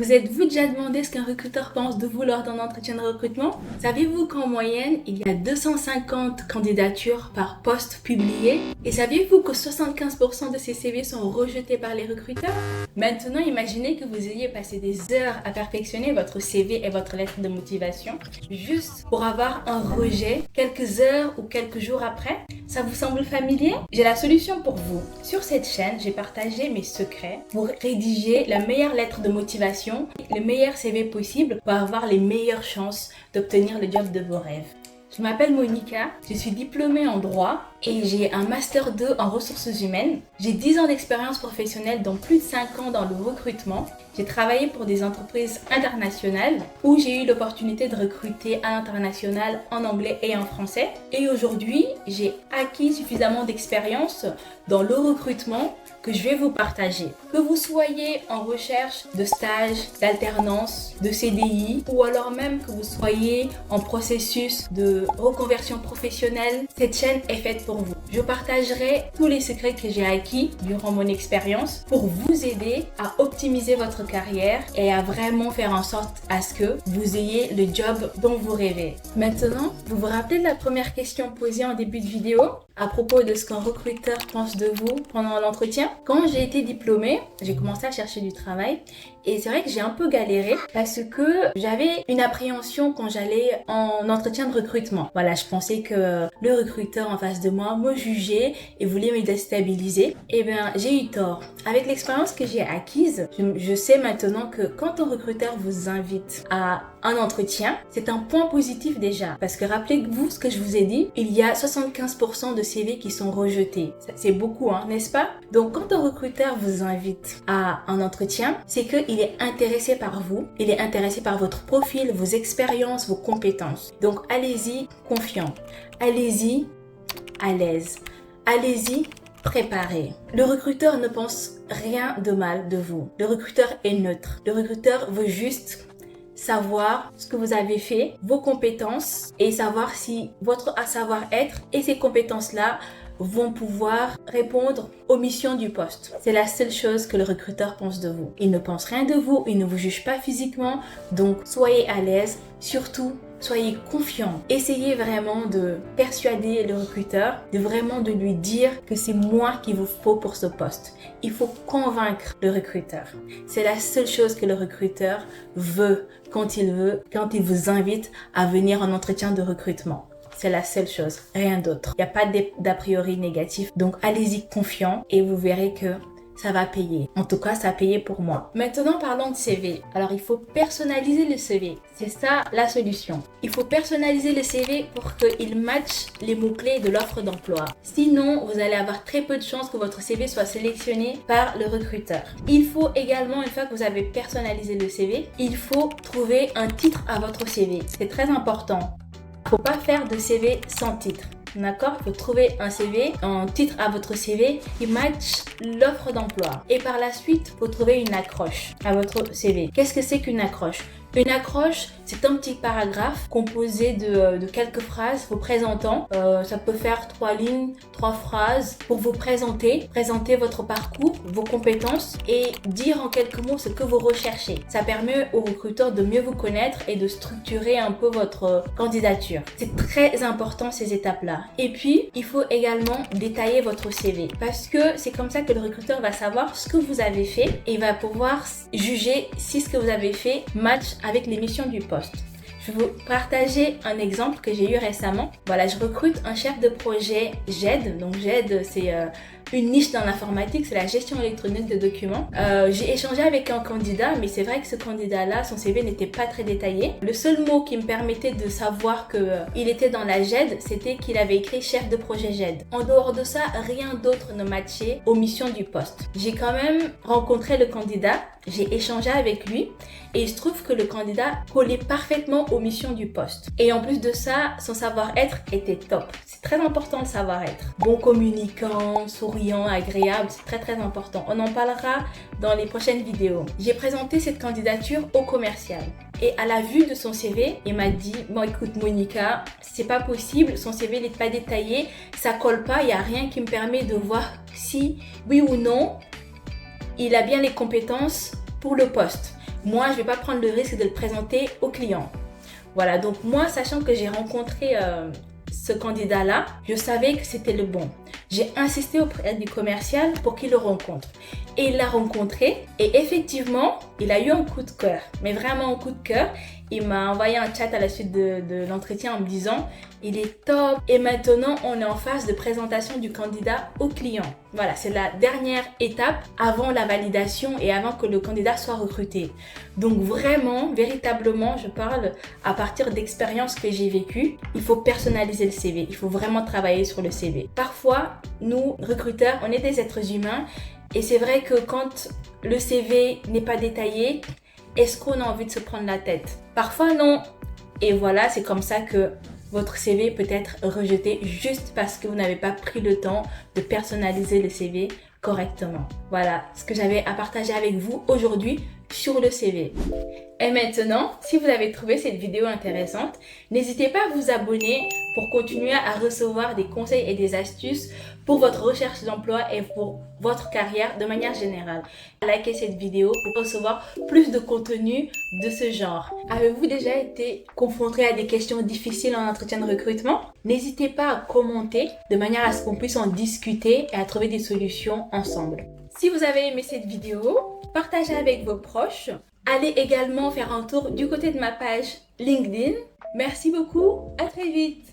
Vous êtes-vous déjà demandé ce qu'un recruteur pense de vous lors d'un entretien de recrutement? Saviez-vous qu'en moyenne, il y a 250 candidatures par poste publié? Et saviez-vous que 75% de ces CV sont rejetés par les recruteurs? Maintenant, imaginez que vous ayez passé des heures à perfectionner votre CV et votre lettre de motivation juste pour avoir un rejet quelques heures ou quelques jours après. Ça vous semble familier? J'ai la solution pour vous. Sur cette chaîne, j'ai partagé mes secrets pour rédiger la meilleure lettre de motivation, le meilleur CV possible pour avoir les meilleures chances d'obtenir le job de vos rêves. Je m'appelle Monica, je suis diplômée en droit et j'ai un master 2 en ressources humaines. J'ai 10 ans d'expérience professionnelle dont plus de 5 ans dans le recrutement. J'ai travaillé pour des entreprises internationales où j'ai eu l'opportunité de recruter à l'international en anglais et en français. Et aujourd'hui, j'ai acquis suffisamment d'expérience dans le recrutement que je vais vous partager. Que vous soyez en recherche de stage, d'alternance, de CDI ou alors même que vous soyez en processus de reconversion professionnelle, cette chaîne est faite pour vous. Je partagerai tous les secrets que j'ai acquis durant mon expérience pour vous aider à optimiser votre carrière et à vraiment faire en sorte à ce que vous ayez le job dont vous rêvez. Maintenant, vous vous rappelez de la première question posée en début de vidéo à propos de ce qu'un recruteur pense de vous pendant l'entretien? Quand j'ai été diplômée, j'ai commencé à chercher du travail et c'est vrai que j'ai un peu galéré parce que j'avais une appréhension quand j'allais en entretien de recrutement. Voilà, je pensais que le recruteur en face de moi me jugeait et voulait me déstabiliser. Eh bien, j'ai eu tort. Avec l'expérience que j'ai acquise, je sais maintenant que quand un recruteur vous invite à un entretien, c'est un point positif déjà. Parce que rappelez-vous ce que je vous ai dit, il y a 75% de CV qui sont rejetés. C'est beaucoup, n'est-ce pas? Donc, quand un recruteur vous invite à un entretien, c'est qu'il est intéressé par vous, il est intéressé par votre profil, vos expériences, vos compétences. Donc, allez-y confiant, allez-y à l'aise, allez-y préparé. Le recruteur ne pense rien de mal de vous. Le recruteur est neutre. Le recruteur veut juste savoir ce que vous avez fait, vos compétences et savoir si votre savoir-être et ces compétences-là vont pouvoir répondre aux missions du poste. C'est la seule chose que le recruteur pense de vous. Il ne pense rien de vous, il ne vous juge pas physiquement, donc soyez à l'aise, surtout soyez confiant. Essayez vraiment de persuader le recruteur, de lui dire que c'est moi qu'il vous faut pour ce poste. Il faut convaincre le recruteur. C'est la seule chose que le recruteur veut quand il vous invite à venir en entretien de recrutement. C'est la seule chose, rien d'autre. Il n'y a pas d'a priori négatif. Donc allez-y confiant et vous verrez que ça va payer. En tout cas, ça a payé pour moi. Maintenant, parlons de CV. Alors, il faut personnaliser le CV. C'est ça la solution. Il faut personnaliser le CV pour qu'il matche les mots-clés de l'offre d'emploi. Sinon, vous allez avoir très peu de chances que votre CV soit sélectionné par le recruteur. Il faut également, une fois que vous avez personnalisé le CV, il faut trouver un titre à votre CV. C'est très important. Il ne faut pas faire de CV sans titre. D'accord? Il faut trouver un titre à votre CV qui match l'offre d'emploi. Et par la suite, il faut trouver une accroche à votre CV. Qu'est-ce que c'est qu'une accroche? Une accroche, c'est un petit paragraphe composé de quelques phrases vous présentant. Ça peut faire 3 lignes, 3 phrases pour vous présenter votre parcours, vos compétences et dire en quelques mots ce que vous recherchez. Ça permet au recruteur de mieux vous connaître et de structurer un peu votre candidature. C'est très important ces étapes-là. Et puis, il faut également détailler votre CV parce que c'est comme ça que le recruteur va savoir ce que vous avez fait et va pouvoir juger si ce que vous avez fait match avec les missions du poste. Je vais vous partager un exemple que j'ai eu récemment. Voilà, je recrute un chef de projet GED. Donc GED, c'est une niche dans l'informatique, c'est la gestion électronique de documents. J'ai échangé avec un candidat, mais c'est vrai que ce candidat-là, son CV n'était pas très détaillé. Le seul mot qui me permettait de savoir qu'il était dans la GED, c'était qu'il avait écrit chef de projet GED. En dehors de ça, rien d'autre ne matchait aux missions du poste. J'ai quand même rencontré le candidat, j'ai échangé avec lui et il se trouve que le candidat collait parfaitement aux missions du poste. Et en plus de ça, son savoir-être était top. C'est très important le savoir-être. Bon communicant, souriant, agréable, c'est très très important. On en parlera dans les prochaines vidéos. J'ai présenté cette candidature au commercial. Et à la vue de son CV, il m'a dit « Bon écoute Monica, c'est pas possible, son CV n'est pas détaillé, ça colle pas, il n'y a rien qui me permet de voir si, oui ou non, il a bien les compétences pour le poste. » moi, je ne vais pas prendre le risque de le présenter au client. Voilà, donc moi, sachant que j'ai rencontré ce candidat-là, je savais que c'était le bon. J'ai insisté auprès du commercial pour qu'il le rencontre. Et il l'a rencontré et effectivement, il a eu un coup de cœur, mais vraiment un coup de cœur. Il m'a envoyé un chat à la suite de l'entretien en me disant « Il est top !» Et maintenant, on est en phase de présentation du candidat au client. Voilà, c'est la dernière étape avant la validation et avant que le candidat soit recruté. Donc vraiment, véritablement, je parle à partir d'expériences que j'ai vécues. Il faut personnaliser le CV. Il faut vraiment travailler sur le CV. Parfois, nous, recruteurs, on est des êtres humains et c'est vrai que quand le CV n'est pas détaillé, est-ce qu'on a envie de se prendre la tête? Parfois non. Et voilà, c'est comme ça que votre CV peut être rejeté juste parce que vous n'avez pas pris le temps de personnaliser le CV correctement. Voilà ce que j'avais à partager avec vous aujourd'hui sur le CV. Et maintenant, si vous avez trouvé cette vidéo intéressante, n'hésitez pas à vous abonner pour continuer à recevoir des conseils et des astuces pour votre recherche d'emploi et pour votre carrière de manière générale. Likez cette vidéo pour recevoir plus de contenu de ce genre. Avez-vous déjà été confronté à des questions difficiles en entretien de recrutement? N'hésitez pas à commenter de manière à ce qu'on puisse en discuter et à trouver des solutions ensemble. Si vous avez aimé cette vidéo, partagez avec vos proches. Allez également faire un tour du côté de ma page LinkedIn. Merci beaucoup, à très vite.